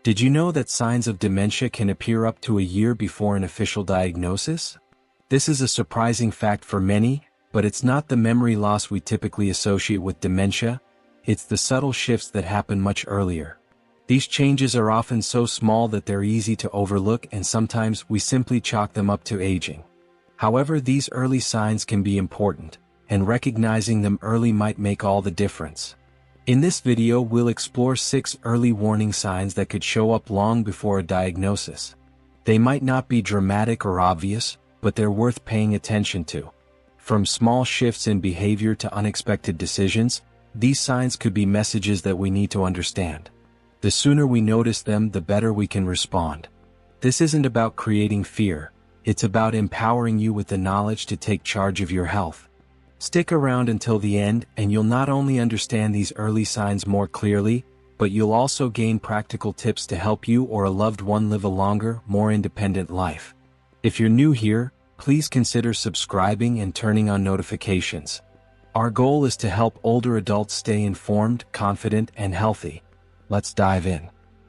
Did you know that signs of dementia can appear up to a year before an official diagnosis? This is a surprising fact for many, but it's not the memory loss we typically associate with dementia, it's the subtle shifts that happen much earlier. These changes are often so small that they're easy to overlook, and sometimes we simply chalk them up to aging. However, these early signs can be important, and recognizing them early might make all the difference. In this video, we'll explore 6 early warning signs that could show up long before a diagnosis. They might not be dramatic or obvious, but they're worth paying attention to. From small shifts in behavior to unexpected decisions, these signs could be messages that we need to understand. The sooner we notice them, the better we can respond. This isn't about creating fear, it's about empowering you with the knowledge to take charge of your health. Stick around until the end, and you'll not only understand these early signs more clearly, but you'll also gain practical tips to help you or a loved one live a longer, more independent life. If you're new here, please consider subscribing and turning on notifications. Our goal is to help older adults stay informed, confident, and healthy. Let's dive in.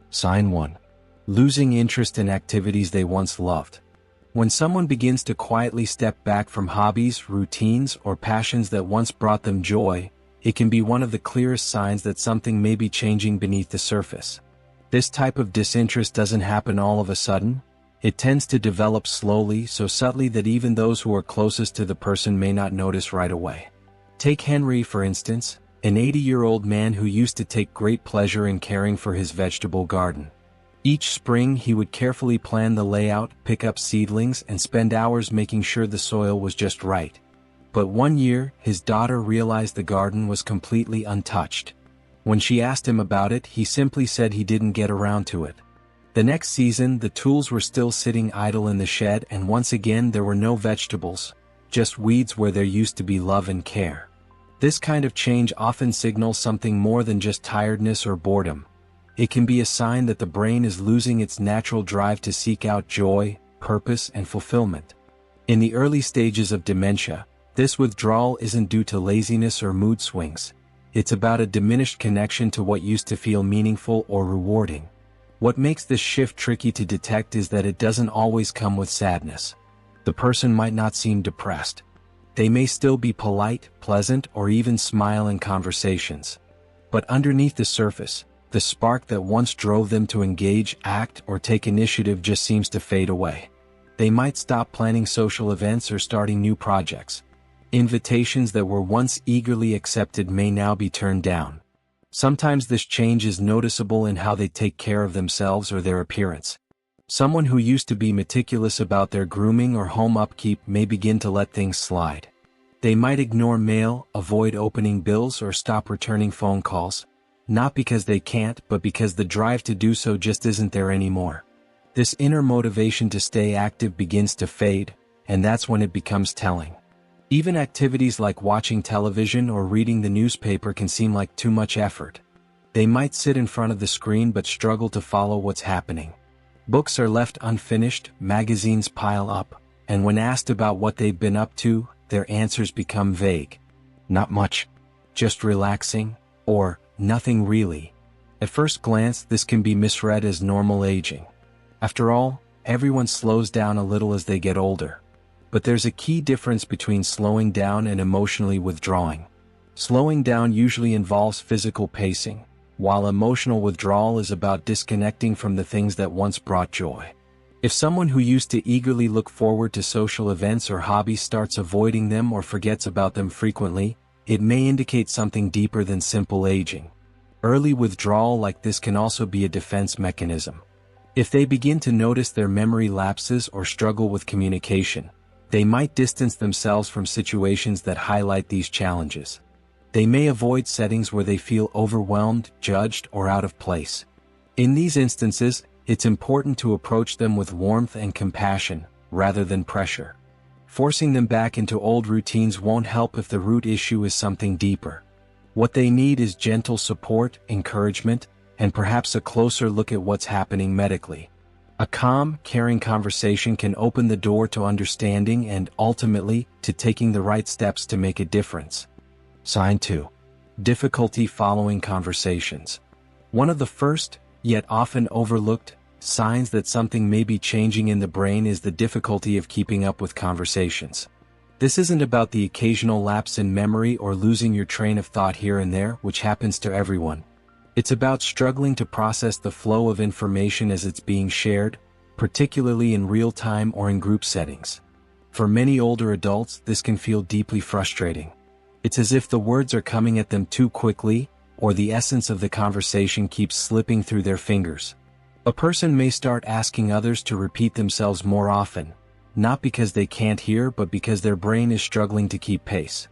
Sign 1. Losing interest in activities they once loved. When someone begins to quietly step back from hobbies, routines, or passions that once brought them joy, it can be one of the clearest signs that something may be changing beneath the surface. This type of disinterest doesn't happen all of a sudden. It tends to develop slowly, so subtly that even those who are closest to the person may not notice right away. Take Henry, for instance, an 80-year-old man who used to take great pleasure in caring for his vegetable garden. Each spring he would carefully plan the layout, pick up seedlings, and spend hours making sure the soil was just right. But one year, his daughter realized the garden was completely untouched. When she asked him about it, he simply said he didn't get around to it. The next season, the tools were still sitting idle in the shed, and once again there were no vegetables, just weeds where there used to be love and care. This kind of change often signals something more than just tiredness or boredom. It can be a sign that the brain is losing its natural drive to seek out joy, purpose, and fulfillment. In the early stages of dementia, this withdrawal isn't due to laziness or mood swings. It's about a diminished connection to what used to feel meaningful or rewarding. What makes this shift tricky to detect is that it doesn't always come with sadness. The person might not seem depressed. They may still be polite, pleasant, or even smile in conversations. But underneath the surface, the spark that once drove them to engage, act, or take initiative just seems to fade away. They might stop planning social events or starting new projects. Invitations that were once eagerly accepted may now be turned down. Sometimes this change is noticeable in how they take care of themselves or their appearance. Someone who used to be meticulous about their grooming or home upkeep may begin to let things slide. They might ignore mail, avoid opening bills, or stop returning phone calls. Not because they can't, but because the drive to do so just isn't there anymore. This inner motivation to stay active begins to fade, and that's when it becomes telling. Even activities like watching television or reading the newspaper can seem like too much effort. They might sit in front of the screen but struggle to follow what's happening. Books are left unfinished, magazines pile up, and when asked about what they've been up to, their answers become vague. Not much. Just relaxing, or nothing really. At first glance, this can be misread as normal aging. After all, everyone slows down a little as they get older. But there's a key difference between slowing down and emotionally withdrawing. Slowing down usually involves physical pacing, while emotional withdrawal is about disconnecting from the things that once brought joy. If someone who used to eagerly look forward to social events or hobbies starts avoiding them or forgets about them frequently, it may indicate something deeper than simple aging. Early withdrawal like this can also be a defense mechanism. If they begin to notice their memory lapses or struggle with communication, they might distance themselves from situations that highlight these challenges. They may avoid settings where they feel overwhelmed, judged, or out of place. In these instances, it's important to approach them with warmth and compassion, rather than pressure. Forcing them back into old routines won't help if the root issue is something deeper. What they need is gentle support, encouragement, and perhaps a closer look at what's happening medically. A calm, caring conversation can open the door to understanding and, ultimately, to taking the right steps to make a difference. Sign 2. Difficulty following conversations. One of the first, yet often overlooked, signs that something may be changing in the brain is the difficulty of keeping up with conversations. This isn't about the occasional lapse in memory or losing your train of thought here and there, which happens to everyone. It's about struggling to process the flow of information as it's being shared, particularly in real time or in group settings. For many older adults, this can feel deeply frustrating. It's as if the words are coming at them too quickly, or the essence of the conversation keeps slipping through their fingers. A person may start asking others to repeat themselves more often, not because they can't hear but because their brain is struggling to keep pace.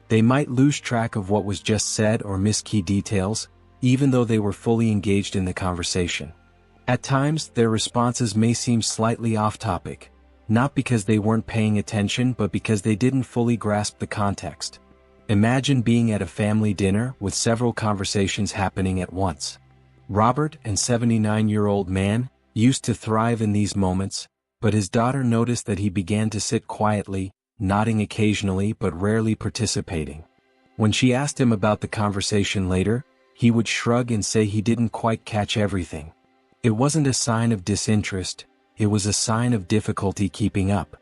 They might lose track of what was just said or miss key details, even though they were fully engaged in the conversation. At times, their responses may seem slightly off-topic, not because they weren't paying attention but because they didn't fully grasp the context. Imagine being at a family dinner with several conversations happening at once. Robert, an 79-year-old man, used to thrive in these moments, but his daughter noticed that he began to sit quietly, nodding occasionally but rarely participating. When she asked him about the conversation later, he would shrug and say he didn't quite catch everything. It wasn't a sign of disinterest, it was a sign of difficulty keeping up.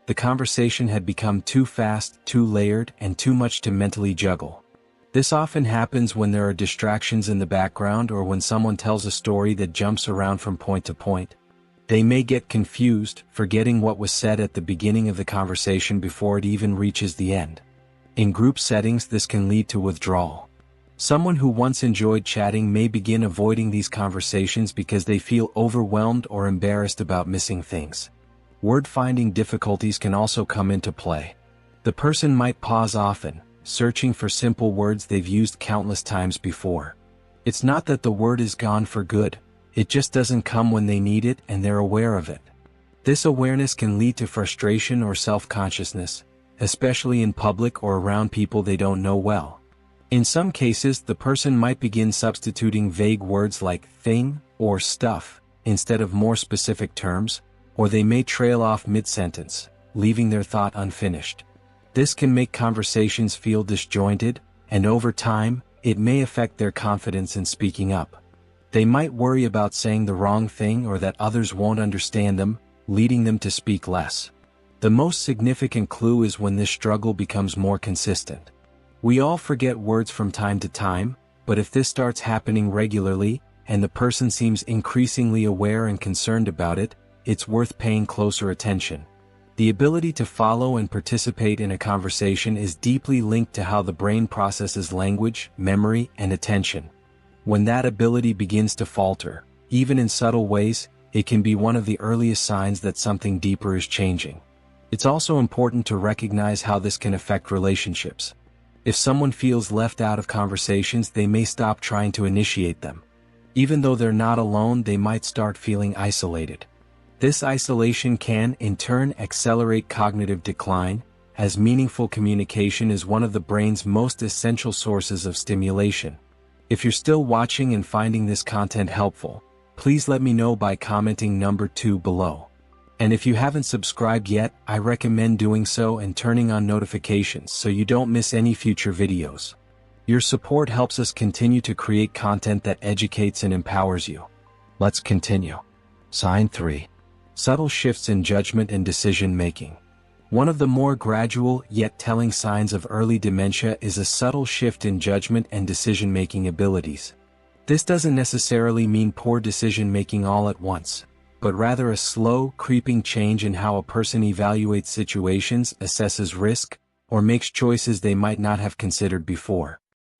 The conversation had become too fast, too layered, and too much to mentally juggle. This often happens when there are distractions in the background or when someone tells a story that jumps around from point to point. They may get confused, forgetting what was said at the beginning of the conversation before it even reaches the end. In group settings, this can lead to withdrawal. Someone who once enjoyed chatting may begin avoiding these conversations because they feel overwhelmed or embarrassed about missing things. Word-finding difficulties can also come into play. The person might pause often, searching for simple words they've used countless times before. It's not that the word is gone for good, it just doesn't come when they need it and they're aware of it. This awareness can lead to frustration or self-consciousness, especially in public or around people they don't know well. In some cases, the person might begin substituting vague words like thing or stuff instead of more specific terms, or they may trail off mid-sentence, leaving their thought unfinished. This can make conversations feel disjointed, and over time, it may affect their confidence in speaking up. They might worry about saying the wrong thing or that others won't understand them, leading them to speak less. The most significant clue is when this struggle becomes more consistent. We all forget words from time to time, but if this starts happening regularly, and the person seems increasingly aware and concerned about it, it's worth paying closer attention. The ability to follow and participate in a conversation is deeply linked to how the brain processes language, memory, and attention. When that ability begins to falter, even in subtle ways, it can be one of the earliest signs that something deeper is changing. It's also important to recognize how this can affect relationships. If someone feels left out of conversations, they may stop trying to initiate them. Even though they're not alone, they might start feeling isolated. This isolation can, in turn, accelerate cognitive decline, as meaningful communication is one of the brain's most essential sources of stimulation. If you're still watching and finding this content helpful, please let me know by commenting number 2 below. And if you haven't subscribed yet, I recommend doing so and turning on notifications so you don't miss any future videos. Your support helps us continue to create content that educates and empowers you. Let's continue. Sign 3. Subtle shifts in judgment and decision-making. One of the more gradual yet telling signs of early dementia is a subtle shift in judgment and decision-making abilities. This doesn't necessarily mean poor decision-making all at once, but rather a slow, creeping change in how a person evaluates situations, assesses risk, or makes choices they might not have considered before.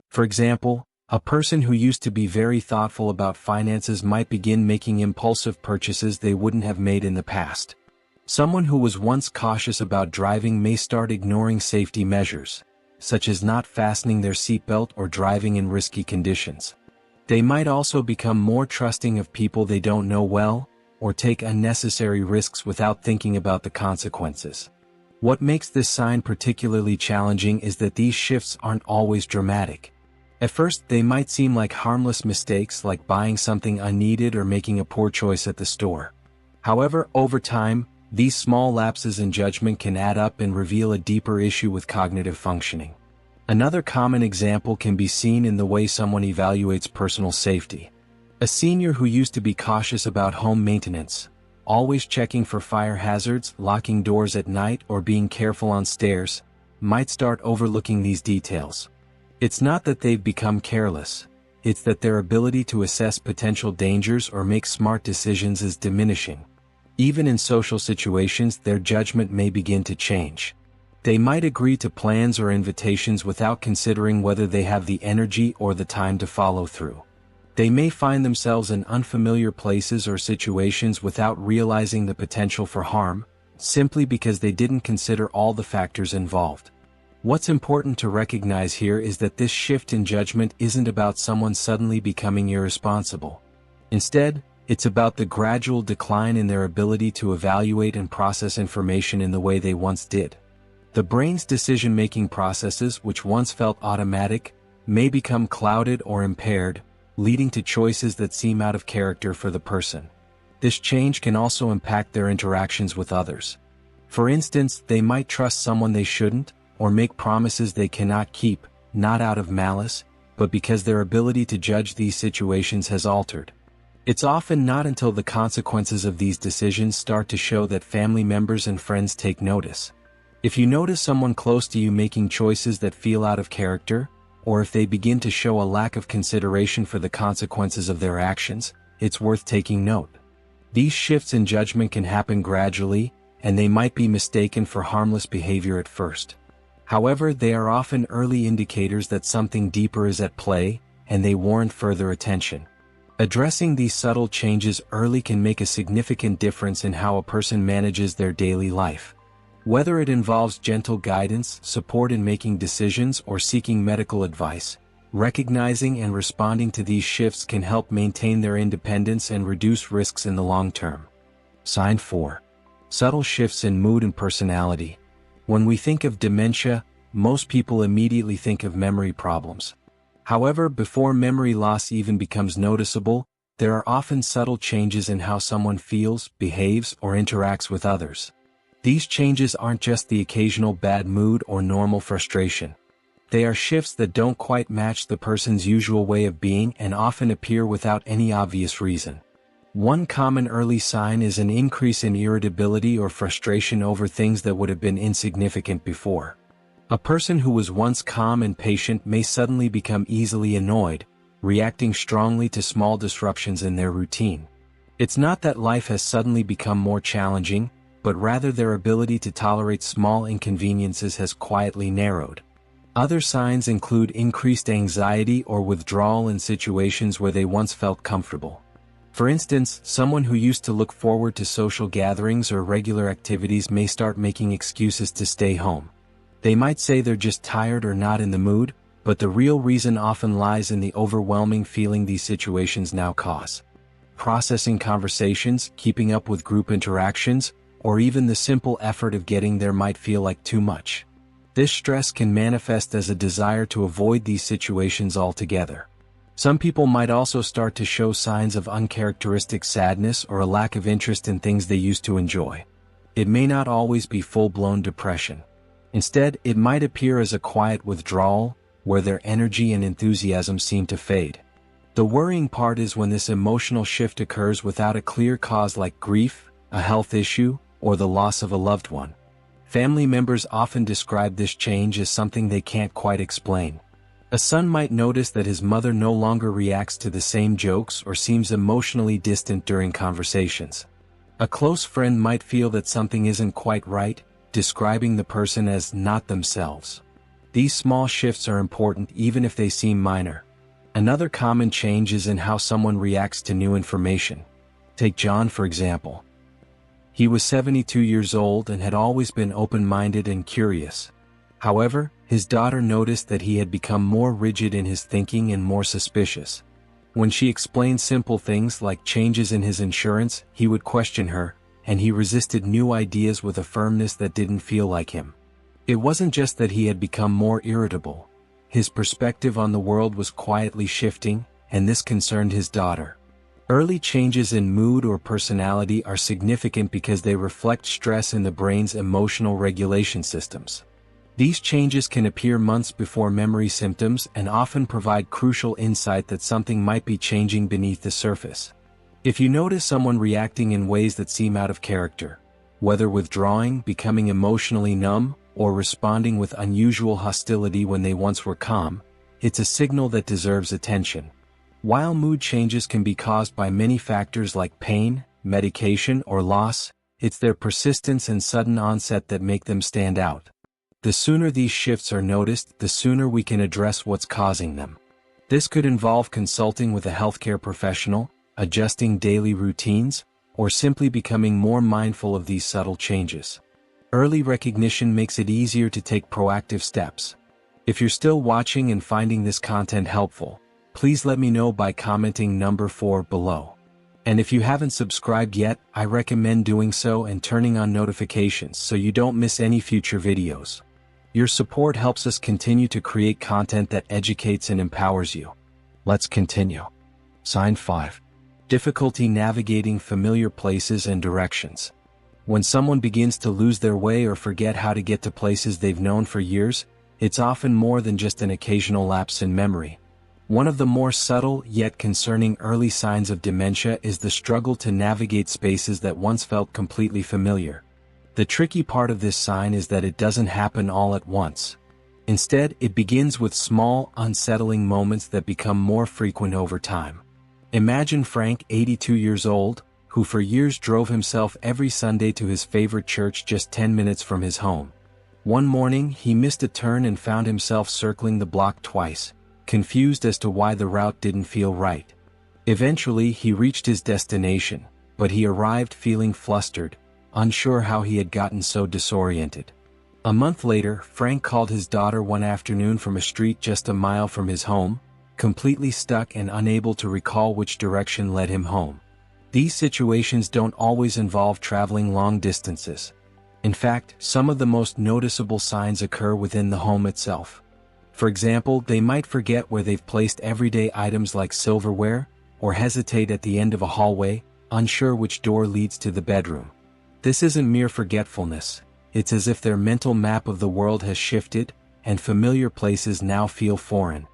For example, a person who used to be very thoughtful about finances might begin making impulsive purchases they wouldn't have made in the past. Someone who was once cautious about driving may start ignoring safety measures, such as not fastening their seatbelt or driving in risky conditions. They might also become more trusting of people they don't know well, or take unnecessary risks without thinking about the consequences. What makes this sign particularly challenging is that these shifts aren't always dramatic. At first, they might seem like harmless mistakes like buying something unneeded or making a poor choice at the store. However, over time, these small lapses in judgment can add up and reveal a deeper issue with cognitive functioning. Another common example can be seen in the way someone evaluates personal safety. A senior who used to be cautious about home maintenance, always checking for fire hazards, locking doors at night, or being careful on stairs, might start overlooking these details. It's not that they've become careless, it's that their ability to assess potential dangers or make smart decisions is diminishing. Even in social situations, their judgment may begin to change. They might agree to plans or invitations without considering whether they have the energy or the time to follow through. They may find themselves in unfamiliar places or situations without realizing the potential for harm, simply because they didn't consider all the factors involved. What's important to recognize here is that this shift in judgment isn't about someone suddenly becoming irresponsible. Instead, it's about the gradual decline in their ability to evaluate and process information in the way they once did. The brain's decision-making processes, which once felt automatic, may become clouded or impaired, leading to choices that seem out of character for the person. This change can also impact their interactions with others. For instance, they might trust someone they shouldn't, or make promises they cannot keep, not out of malice, but because their ability to judge these situations has altered. It's often not until the consequences of these decisions start to show that family members and friends take notice. If you notice someone close to you making choices that feel out of character, or if they begin to show a lack of consideration for the consequences of their actions, it's worth taking note. These shifts in judgment can happen gradually, and they might be mistaken for harmless behavior at first. However, they are often early indicators that something deeper is at play, and they warrant further attention. Addressing these subtle changes early can make a significant difference in how a person manages their daily life. Whether it involves gentle guidance, support in making decisions, or seeking medical advice, recognizing and responding to these shifts can help maintain their independence and reduce risks in the long term. Sign 4. Subtle shifts in mood and personality. When we think of dementia, most people immediately think of memory problems. However, before memory loss even becomes noticeable, there are often subtle changes in how someone feels, behaves, or interacts with others. These changes aren't just the occasional bad mood or normal frustration. They are shifts that don't quite match the person's usual way of being and often appear without any obvious reason. One common early sign is an increase in irritability or frustration over things that would have been insignificant before. A person who was once calm and patient may suddenly become easily annoyed, reacting strongly to small disruptions in their routine. It's not that life has suddenly become more challenging, but rather their ability to tolerate small inconveniences has quietly narrowed. Other signs include increased anxiety or withdrawal in situations where they once felt comfortable. For instance, someone who used to look forward to social gatherings or regular activities may start making excuses to stay home. They might say they're just tired or not in the mood, but the real reason often lies in the overwhelming feeling these situations now cause. Processing conversations, keeping up with group interactions, or even the simple effort of getting there might feel like too much. This stress can manifest as a desire to avoid these situations altogether. Some people might also start to show signs of uncharacteristic sadness or a lack of interest in things they used to enjoy. It may not always be full-blown depression. Instead, it might appear as a quiet withdrawal, where their energy and enthusiasm seem to fade. The worrying part is when this emotional shift occurs without a clear cause like grief, a health issue, or the loss of a loved one. Family members often describe this change as something they can't quite explain. A son might notice that his mother no longer reacts to the same jokes or seems emotionally distant during conversations. A close friend might feel that something isn't quite right, describing the person as not themselves. These small shifts are important even if they seem minor. Another common change is in how someone reacts to new information. Take John for example. He was 72 years old and had always been open-minded and curious. However, his daughter noticed that he had become more rigid in his thinking and more suspicious. When she explained simple things like changes in his insurance, he would question her, and he resisted new ideas with a firmness that didn't feel like him. It wasn't just that he had become more irritable. His perspective on the world was quietly shifting, and this concerned his daughter. Early changes in mood or personality are significant because they reflect stress in the brain's emotional regulation systems. These changes can appear months before memory symptoms and often provide crucial insight that something might be changing beneath the surface. If you notice someone reacting in ways that seem out of character, whether withdrawing, becoming emotionally numb, or responding with unusual hostility when they once were calm, it's a signal that deserves attention. While mood changes can be caused by many factors like pain, medication, or loss, it's their persistence and sudden onset that make them stand out. The sooner these shifts are noticed, the sooner we can address what's causing them. This could involve consulting with a healthcare professional, adjusting daily routines, or simply becoming more mindful of these subtle changes. Early recognition makes it easier to take proactive steps. If you're still watching and finding this content helpful, please let me know by commenting number 4 below. And if you haven't subscribed yet, I recommend doing so and turning on notifications so you don't miss any future videos. Your support helps us continue to create content that educates and empowers you. Let's continue. Sign 5. Difficulty navigating familiar places and directions. When someone begins to lose their way or forget how to get to places they've known for years, it's often more than just an occasional lapse in memory. One of the more subtle yet concerning early signs of dementia is the struggle to navigate spaces that once felt completely familiar. The tricky part of this sign is that it doesn't happen all at once. Instead, it begins with small, unsettling moments that become more frequent over time. Imagine Frank, 82 years old, who for years drove himself every Sunday to his favorite church just 10 minutes from his home. One morning, he missed a turn and found himself circling the block twice, confused as to why the route didn't feel right. Eventually, he reached his destination, but he arrived feeling flustered, unsure how he had gotten so disoriented. A month later, Frank called his daughter one afternoon from a street just a mile from his home, completely stuck and unable to recall which direction led him home. These situations don't always involve traveling long distances. In fact, some of the most noticeable signs occur within the home itself. For example, they might forget where they've placed everyday items like silverware, or hesitate at the end of a hallway, unsure which door leads to the bedroom. This isn't mere forgetfulness, it's as if their mental map of the world has shifted, and familiar places now feel foreign.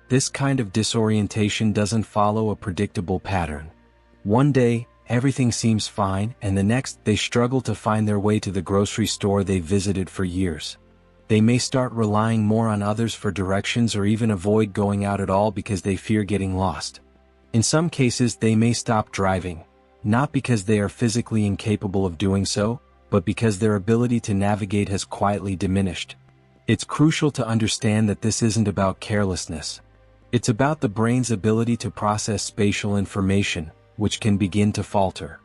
This kind of disorientation doesn't follow a predictable pattern. One day, everything seems fine, and the next, they struggle to find their way to the grocery store they've visited for years. They may start relying more on others for directions or even avoid going out at all because they fear getting lost. In some cases, they may stop driving, not because they are physically incapable of doing so, but because their ability to navigate has quietly diminished. It's crucial to understand that this isn't about carelessness. It's about the brain's ability to process spatial information, which can begin to falter.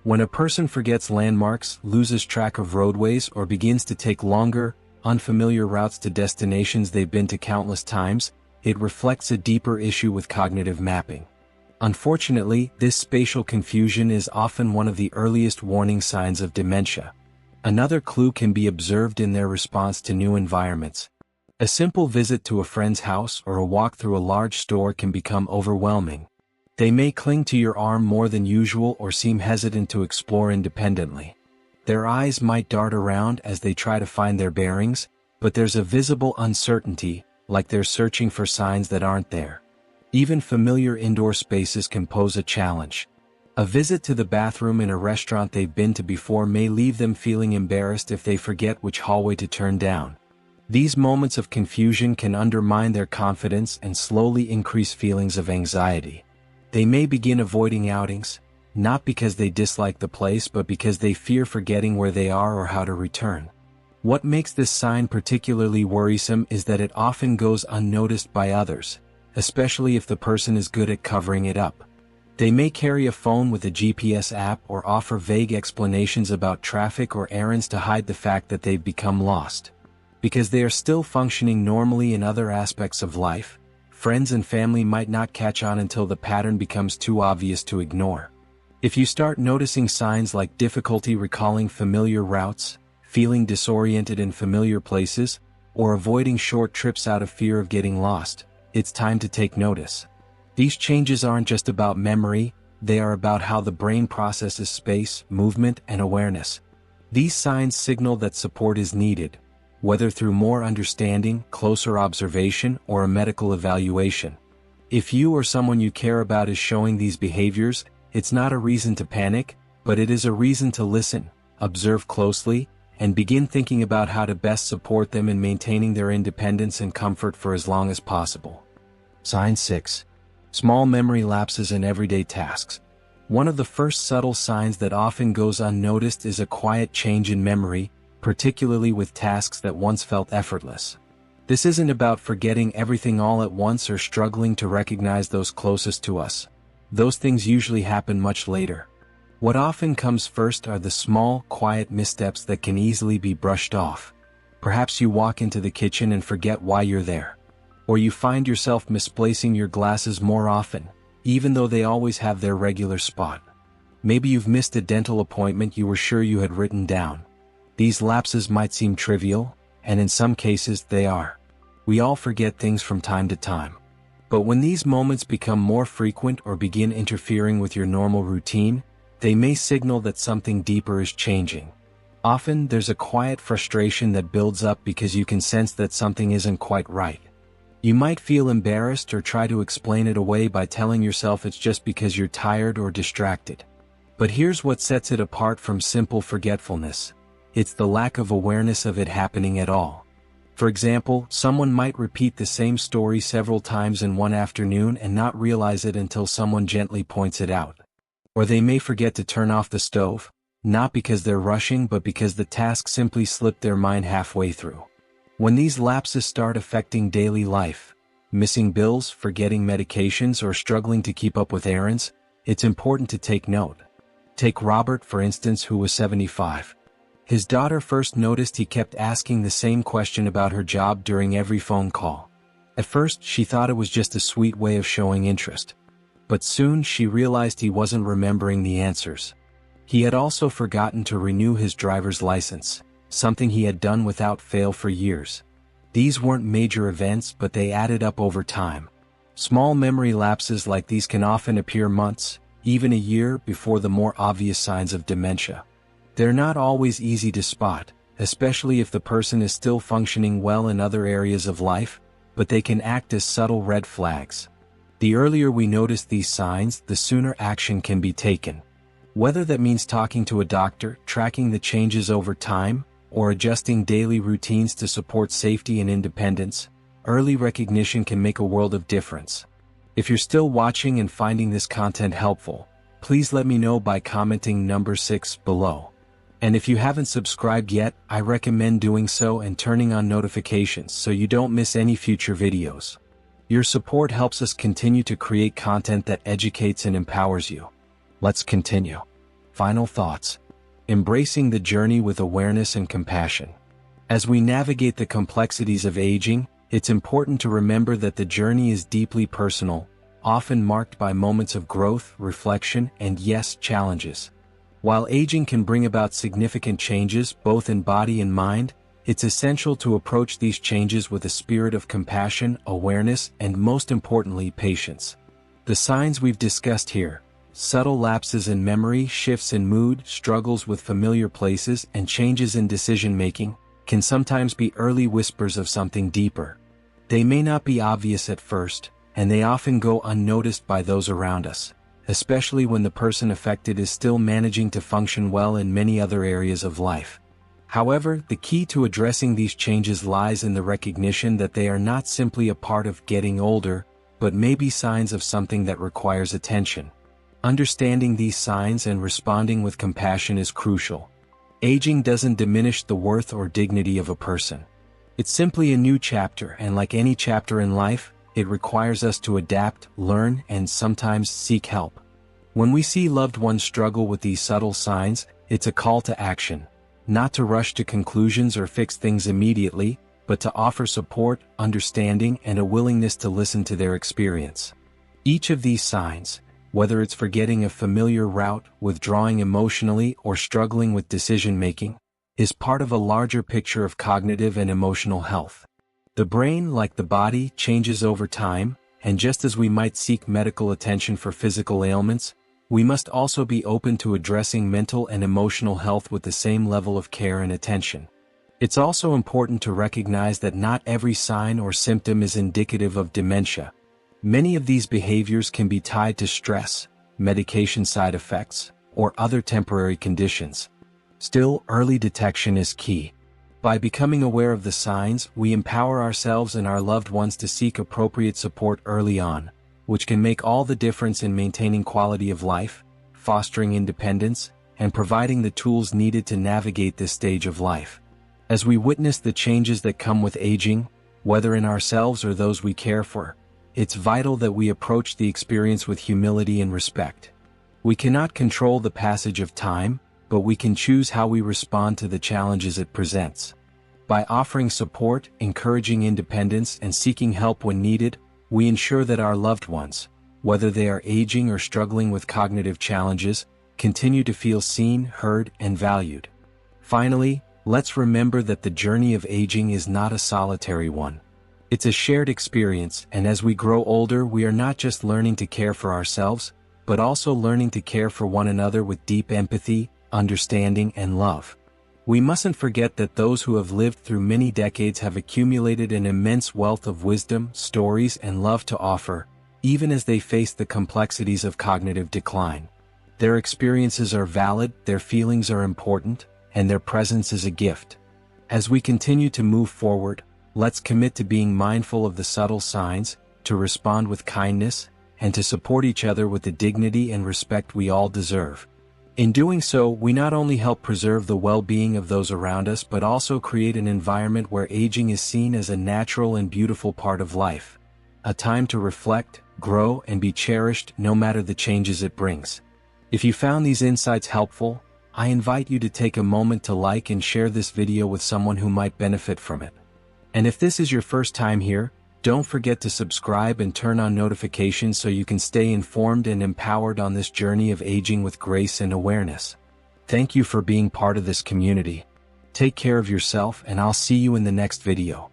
When a person forgets landmarks, loses track of roadways, or begins to take longer, unfamiliar routes to destinations they've been to countless times, it reflects a deeper issue with cognitive mapping. Unfortunately, this spatial confusion is often one of the earliest warning signs of dementia. Another clue can be observed in their response to new environments. A simple visit to a friend's house or a walk through a large store can become overwhelming. They may cling to your arm more than usual or seem hesitant to explore independently. Their eyes might dart around as they try to find their bearings, but there's a visible uncertainty, like they're searching for signs that aren't there. Even familiar indoor spaces can pose a challenge. A visit to the bathroom in a restaurant they've been to before may leave them feeling embarrassed if they forget which hallway to turn down. These moments of confusion can undermine their confidence and slowly increase feelings of anxiety. They may begin avoiding outings, not because they dislike the place but because they fear forgetting where they are or how to return. What makes this sign particularly worrisome is that it often goes unnoticed by others, especially if the person is good at covering it up. They may carry a phone with a GPS app or offer vague explanations about traffic or errands to hide the fact that they've become lost. Because they are still functioning normally in other aspects of life, friends and family might not catch on until the pattern becomes too obvious to ignore. If you start noticing signs like difficulty recalling familiar routes, feeling disoriented in familiar places, or avoiding short trips out of fear of getting lost, it's time to take notice. These changes aren't just about memory, they are about how the brain processes space, movement, and awareness. These signs signal that support is needed, whether through more understanding, closer observation, or a medical evaluation. If you or someone you care about is showing these behaviors, it's not a reason to panic, but it is a reason to listen, observe closely, and begin thinking about how to best support them in maintaining their independence and comfort for as long as possible. Sign 6. Small memory lapses in everyday tasks. One of the first subtle signs that often goes unnoticed is a quiet change in memory, particularly with tasks that once felt effortless. This isn't about forgetting everything all at once or struggling to recognize those closest to us. Those things usually happen much later. What often comes first are the small, quiet missteps that can easily be brushed off. Perhaps you walk into the kitchen and forget why you're there. Or you find yourself misplacing your glasses more often, even though they always have their regular spot. Maybe you've missed a dental appointment you were sure you had written down. These lapses might seem trivial, and in some cases they are. We all forget things from time to time. But when these moments become more frequent or begin interfering with your normal routine, they may signal that something deeper is changing. Often there's a quiet frustration that builds up because you can sense that something isn't quite right. You might feel embarrassed or try to explain it away by telling yourself it's just because you're tired or distracted. But here's what sets it apart from simple forgetfulness. It's the lack of awareness of it happening at all. For example, someone might repeat the same story several times in one afternoon and not realize it until someone gently points it out. Or they may forget to turn off the stove, not because they're rushing but because the task simply slipped their mind halfway through. When these lapses start affecting daily life, missing bills, forgetting medications, or struggling to keep up with errands, it's important to take note. Take Robert, for instance, who was 75. His daughter first noticed he kept asking the same question about her job during every phone call. At first, she thought it was just a sweet way of showing interest. But soon she realized he wasn't remembering the answers. He had also forgotten to renew his driver's license, something he had done without fail for years. These weren't major events, but they added up over time. Small memory lapses like these can often appear months, even a year, before the more obvious signs of dementia. They're not always easy to spot, especially if the person is still functioning well in other areas of life, but they can act as subtle red flags. The earlier we notice these signs, the sooner action can be taken. Whether that means talking to a doctor, tracking the changes over time, or adjusting daily routines to support safety and independence, early recognition can make a world of difference. If you're still watching and finding this content helpful, please let me know by commenting number 6 below. And if you haven't subscribed yet, I recommend doing so and turning on notifications so you don't miss any future videos. Your support helps us continue to create content that educates and empowers you. Let's continue. Final thoughts. Embracing the journey with awareness and compassion. As we navigate the complexities of aging, it's important to remember that the journey is deeply personal, often marked by moments of growth, reflection, and yes, challenges. While aging can bring about significant changes both in body and mind, it's essential to approach these changes with a spirit of compassion, awareness, and most importantly, patience. The signs we've discussed here, subtle lapses in memory, shifts in mood, struggles with familiar places, and changes in decision-making, can sometimes be early whispers of something deeper. They may not be obvious at first, and they often go unnoticed by those around us, especially when the person affected is still managing to function well in many other areas of life. However, the key to addressing these changes lies in the recognition that they are not simply a part of getting older, but may be signs of something that requires attention. Understanding these signs and responding with compassion is crucial. Aging doesn't diminish the worth or dignity of a person. It's simply a new chapter, and like any chapter in life, it requires us to adapt, learn, and sometimes seek help. When we see loved ones struggle with these subtle signs, it's a call to action, not to rush to conclusions or fix things immediately, but to offer support, understanding, and a willingness to listen to their experience. Each of these signs, whether it's forgetting a familiar route, withdrawing emotionally, or struggling with decision-making, is part of a larger picture of cognitive and emotional health. The brain, like the body, changes over time, and just as we might seek medical attention for physical ailments, we must also be open to addressing mental and emotional health with the same level of care and attention. It's also important to recognize that not every sign or symptom is indicative of dementia. Many of these behaviors can be tied to stress, medication side effects, or other temporary conditions. Still, early detection is key. By becoming aware of the signs, we empower ourselves and our loved ones to seek appropriate support early on, which can make all the difference in maintaining quality of life, fostering independence, and providing the tools needed to navigate this stage of life. As we witness the changes that come with aging, whether in ourselves or those we care for, it's vital that we approach the experience with humility and respect. We cannot control the passage of time, but we can choose how we respond to the challenges it presents. By offering support, encouraging independence, and seeking help when needed, we ensure that our loved ones, whether they are aging or struggling with cognitive challenges, continue to feel seen, heard, and valued. Finally, let's remember that the journey of aging is not a solitary one. It's a shared experience, and as we grow older, we are not just learning to care for ourselves, but also learning to care for one another with deep empathy, understanding, and love. We mustn't forget that those who have lived through many decades have accumulated an immense wealth of wisdom, stories, and love to offer, even as they face the complexities of cognitive decline. Their experiences are valid, their feelings are important, and their presence is a gift. As we continue to move forward, let's commit to being mindful of the subtle signs, to respond with kindness, and to support each other with the dignity and respect we all deserve. In doing so, we not only help preserve the well-being of those around us but also create an environment where aging is seen as a natural and beautiful part of life. A time to reflect, grow, and be cherished no matter the changes it brings. If you found these insights helpful, I invite you to take a moment to like and share this video with someone who might benefit from it. And if this is your first time here, don't forget to subscribe and turn on notifications so you can stay informed and empowered on this journey of aging with grace and awareness. Thank you for being part of this community. Take care of yourself, and I'll see you in the next video.